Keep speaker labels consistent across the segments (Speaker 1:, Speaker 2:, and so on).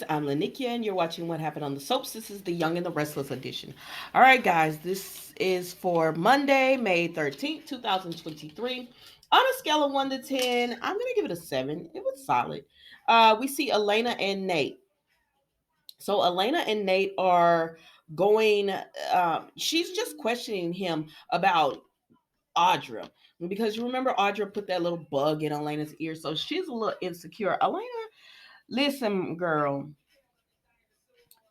Speaker 1: I'm Lanikia, and you're watching What Happened on the Soaps. This is the Young and the Restless edition. All right, guys, this is for Monday, May 13th, 2023. On a scale of 1 to 10, I'm going to give it a 7. It was solid. We see Elena and Nate. So, Elena and Nate are going, she's just questioning him about Audra. Because you remember Audra put that little bug in Elena's ear, so she's a little insecure. Elena, listen, girl,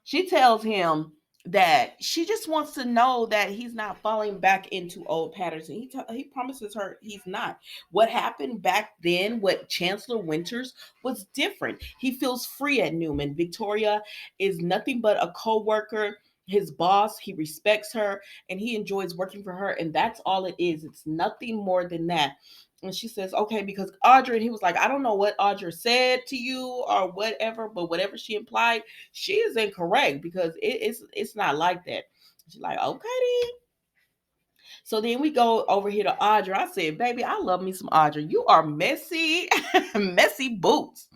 Speaker 1: she tells him that she just wants to know that he's not falling back into old patterns. And he promises her he's not. What happened back then, what Chancellor Winters was different. He feels free at Newman. Victoria is nothing but a co-worker, his boss. He respects her and he enjoys working for her. And that's all it is. It's nothing more than that. And she says, okay, because Audra, and he was like, I don't know what Audra said to you or whatever, but whatever she implied, she is incorrect because it's not like that. She's like, okay then. So then we go over here to Audra. I said, baby, I love me some Audra. You are messy, messy boots.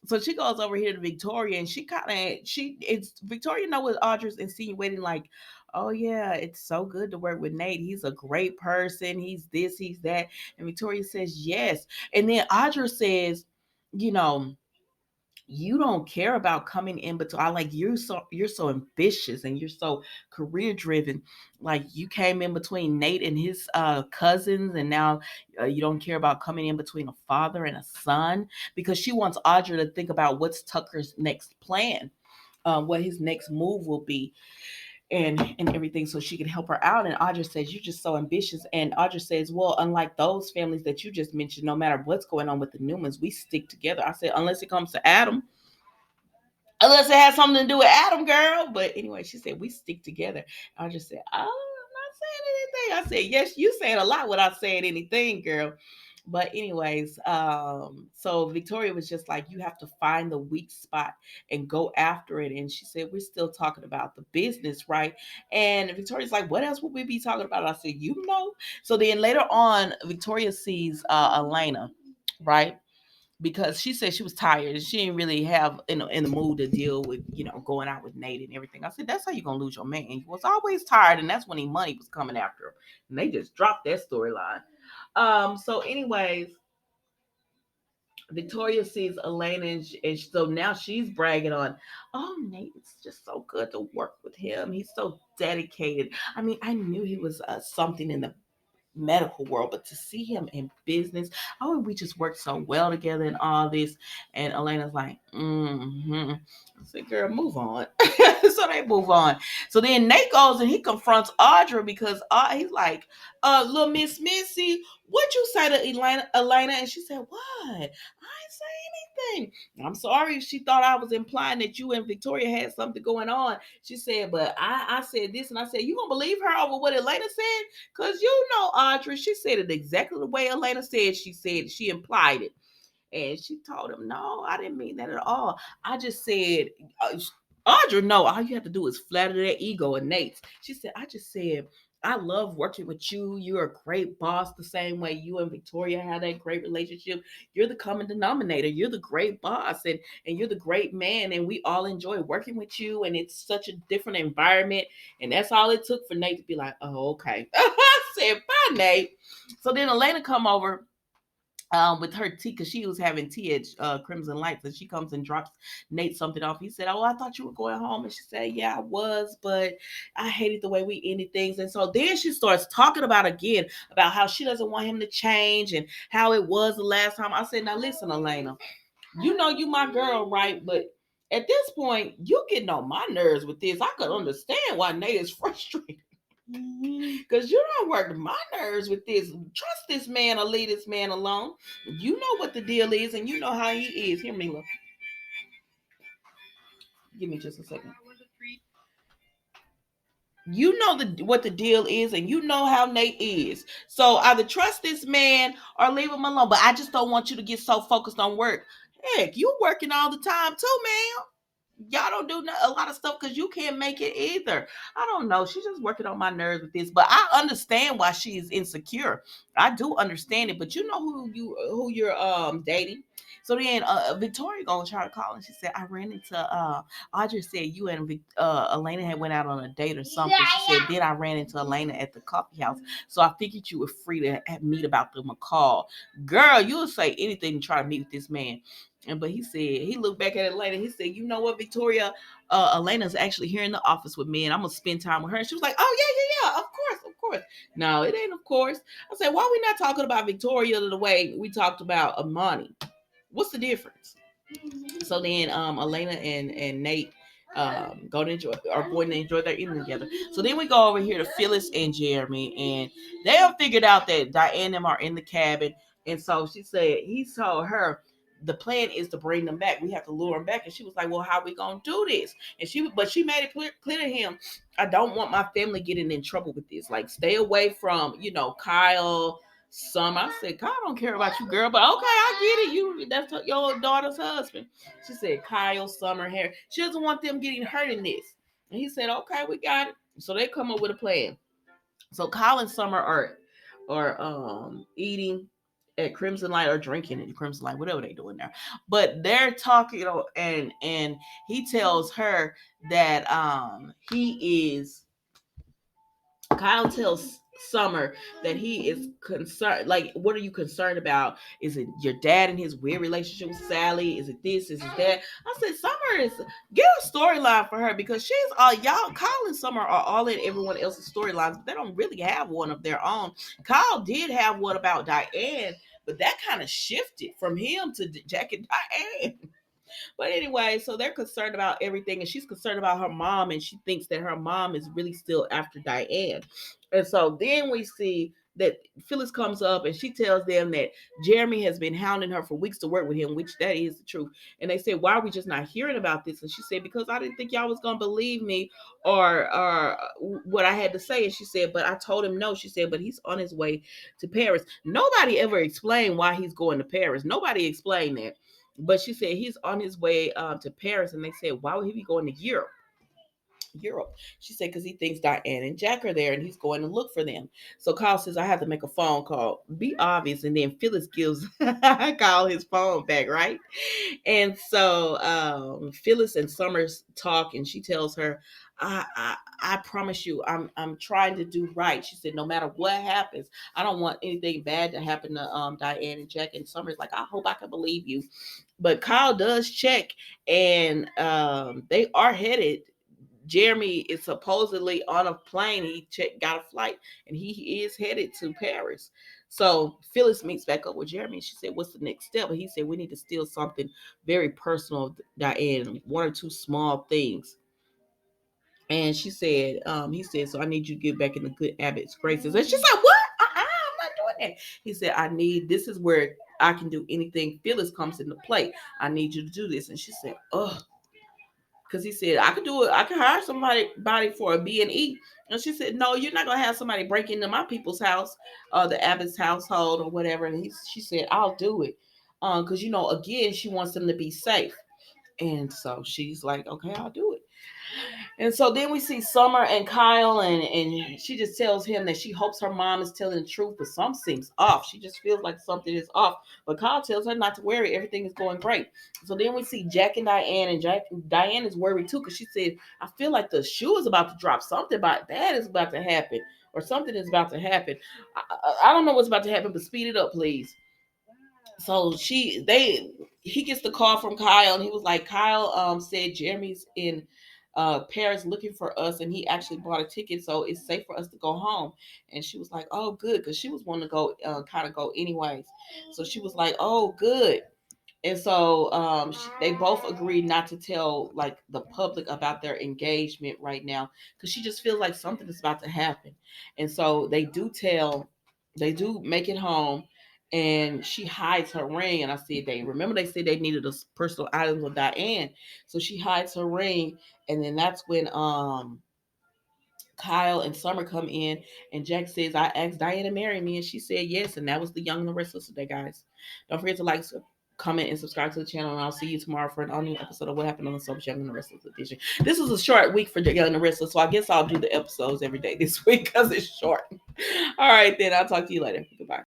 Speaker 1: So she goes over here to Victoria, and it's Victoria know what Audra's insinuating, like, oh yeah, it's so good to work with Nate. He's a great person. He's this, he's that. And Victoria says yes. And then Audra says, you know, you don't care about coming in between. I like you're so ambitious and you're so career driven. Like you came in between Nate and his cousins, and now you don't care about coming in between a father and a son, because she wants Audra to think about what's Tucker's next plan, what his next move will be, and everything, so she can help her out. And Audra says, you're just so ambitious. And Audra says, well, unlike those families that you just mentioned, no matter what's going on with the Newmans, we stick together. I said, unless it comes to Adam, unless it has something to do with Adam, girl. But anyway, she said, we stick together. I just said, oh, I'm not saying anything. I said, yes, you saying a lot without saying anything, girl. But anyways, so Victoria was just like, you have to find the weak spot and go after it. And she said, we're still talking about the business, right? And Victoria's like, what else would we be talking about? I said, you know. So then later on, Victoria sees Elena, right? Because she said she was tired and she didn't really have in the mood to deal with going out with Nate and everything. I said, that's how you're gonna lose your man. He was always tired, and that's when money was coming after him. And they just dropped that storyline. So anyways, Victoria sees Elena, and so now she's bragging on, oh, Nate, it's just so good to work with him. He's so dedicated. I mean, I knew he was something in the medical world, but to see him in business, oh, we just worked so well together and all this. And Elena's like, I said, girl, move on. So they move on. So then Nate goes and he confronts Audra because he's like, little Miss Missy, what you say to Elena? And she said, what? I ain't say anything. I'm sorry if she thought I was implying that you and Victoria had something going on. She said, but I said this, and I said, you gonna believe her over what Elena said? Because you know, Audra, she said it exactly the way Elena said. She implied it. And she told him, no, I didn't mean that at all. I just said, Audra, no, all you have to do is flatter their ego and Nate's. She said, I just said, I love working with you. You're a great boss, the same way you and Victoria had that great relationship. You're the common denominator. You're the great boss, and you're the great man. And we all enjoy working with you. And it's such a different environment. And that's all it took for Nate to be like, oh, okay. I said, bye, Nate. So then Elena come over with her tea, because she was having tea at Crimson Lights, and she comes and drops Nate something off. He said, oh, I thought you were going home. And she said, yeah, I was, but I hated the way we ended things. And so then she starts talking about how she doesn't want him to change and how it was the last time. I said, now listen, Elena, you know you my girl, right? But at this point, you getting on my nerves with this. I could understand why Nate is frustrated. Because you don't work my nerves with this. Trust this man or leave this man alone. You know what the deal is, and you know how he is. Here, Mila. Give me just a second. You know what the deal is, and you know how Nate is. So either trust this man or leave him alone. But I just don't want you to get so focused on work. Heck, you working all the time too, man. Y'all don't do a lot of stuff because you can't make it either. I don't know. She's just working on my nerves with this, but I understand why she is insecure. I do understand it, but you know who you're dating. So then Victoria gonna try to call and she said I ran into Audrey said you and Elena had went out on a date or something. She said then I ran into Elena at the coffee house, so I figured you were free to meet about the McCall. Girl, you'll say anything to try to meet with this man. And but he said he looked back at it later. He said, "You know what, Victoria? Elena's actually here in the office with me, and I'm gonna spend time with her." And she was like, "Oh yeah, yeah, yeah, of course, of course." No, it ain't of course. I said, "Why are we not talking about Victoria the way we talked about Amani? What's the difference?" So then Elena and Nate go to enjoy are going to enjoy their evening together. So then we go over here to Phyllis and Jeremy, and they have figured out that Diane and them are in the cabin. And so she said he told her the plan is to bring them back. We have to lure them back. And she was like, "Well, how are we gonna do this?" And she made it clear to him, "I don't want my family getting in trouble with this. Like, stay away from Kyle, Summer." I said, "Kyle don't care about you, girl, but okay, I get it. That's your daughter's husband." She said, "Kyle, Summer, Harry. She doesn't want them getting hurt in this." And he said, "Okay, we got it." So they come up with a plan. So Kyle and Summer are eating at Crimson Light or drinking at Crimson Light, whatever they're doing there. But they're talking, and he tells her that he is Kyle tells Summer that he is concerned. Like, what are you concerned about? Is it your dad and his weird relationship with Sally? Is it this? Is it that? I said, Summer is get a storyline for her because she's y'all. Kyle and Summer are all in everyone else's storylines, but they don't really have one of their own. Kyle did have one about Diane, but that kind of shifted from him to Jack and Diane. But anyway, so they're concerned about everything, and she's concerned about her mom, and she thinks that her mom is really still after Diane. And so then we see that Phyllis comes up and she tells them that Jeremy has been hounding her for weeks to work with him, which that is the truth. And they said, "Why are we just not hearing about this?" And she said, "Because I didn't think y'all was gonna believe me or what I had to say." And she said, "But I told him no." She said, "But he's on his way to Paris." Nobody ever explained why he's going to Paris. Nobody explained that. But she said he's on his way to Paris, and they said, "Why would he be going to Europe?" Europe. She said, "Because he thinks Diane and Jack are there and he's going to look for them." So Kyle says, "I have to make a phone call. Be obvious." And then Phyllis gives Kyle his phone back, right? And so Phyllis and Summers talk, and she tells her, I promise you, I'm trying to do right." She said, "No matter what happens, I don't want anything bad to happen to Diane and Jack." And Summers like, "I hope I can believe you." But Kyle does check, and they are headed. Jeremy is supposedly on a plane. Got a flight, and he is headed to Paris. So Phyllis meets back up with Jeremy. And she said, "What's the next step?" And he said, "We need to steal something very personal, Diane. One or two small things." And she said, he said, "So I need you to get back in the good Abbott's graces." And she's like, "What? I'm not doing that." He said, this is where I can do anything. Phyllis comes into play. I need you to do this." And she said, "Oh," because he said, "I could do it. I can hire somebody for a B&E." And she said, "No, you're not going to have somebody break into my people's house, the Abbott's household or whatever." And she said, "I'll do it." Because, again, she wants them to be safe. And so she's like, "Okay, I'll do it." And so then we see Summer and Kyle, and she just tells him that she hopes her mom is telling the truth, but something seems off. She just feels like something is off. But Kyle tells her not to worry, everything is going great. So then we see Jack and Diane, and Diane is worried too because she said, "I feel like the shoe is about to drop. Something about bad is about to happen, or something is about to happen. I don't know what's about to happen, but speed it up, please." So he gets the call from Kyle, and he was like, "Kyle said Jeremy's in Paris looking for us, and he actually bought a ticket, so it's safe for us to go home." And she was like, "Oh, good," because she was wanting to go, kind of go anyways. So she was like, "Oh, good." And so they both agreed not to tell like the public about their engagement right now because she just feels like something is about to happen. And so they do make it home, and she hides her ring. And I said, they said they needed a personal items of Diane, so she hides her ring. And then that's when Kyle and Summer come in, and Jack says, "I asked Diane to marry me," and she said yes. And that was the Young and the Restless today, guys. Don't forget to like, comment, and subscribe to the channel. And I'll see you tomorrow for an all new episode of What Happened on the Soaps Young and the Restless edition. This was a short week for Young and the Restless, so I guess I'll do the episodes every day this week because it's short. All right, then I'll talk to you later. Goodbye.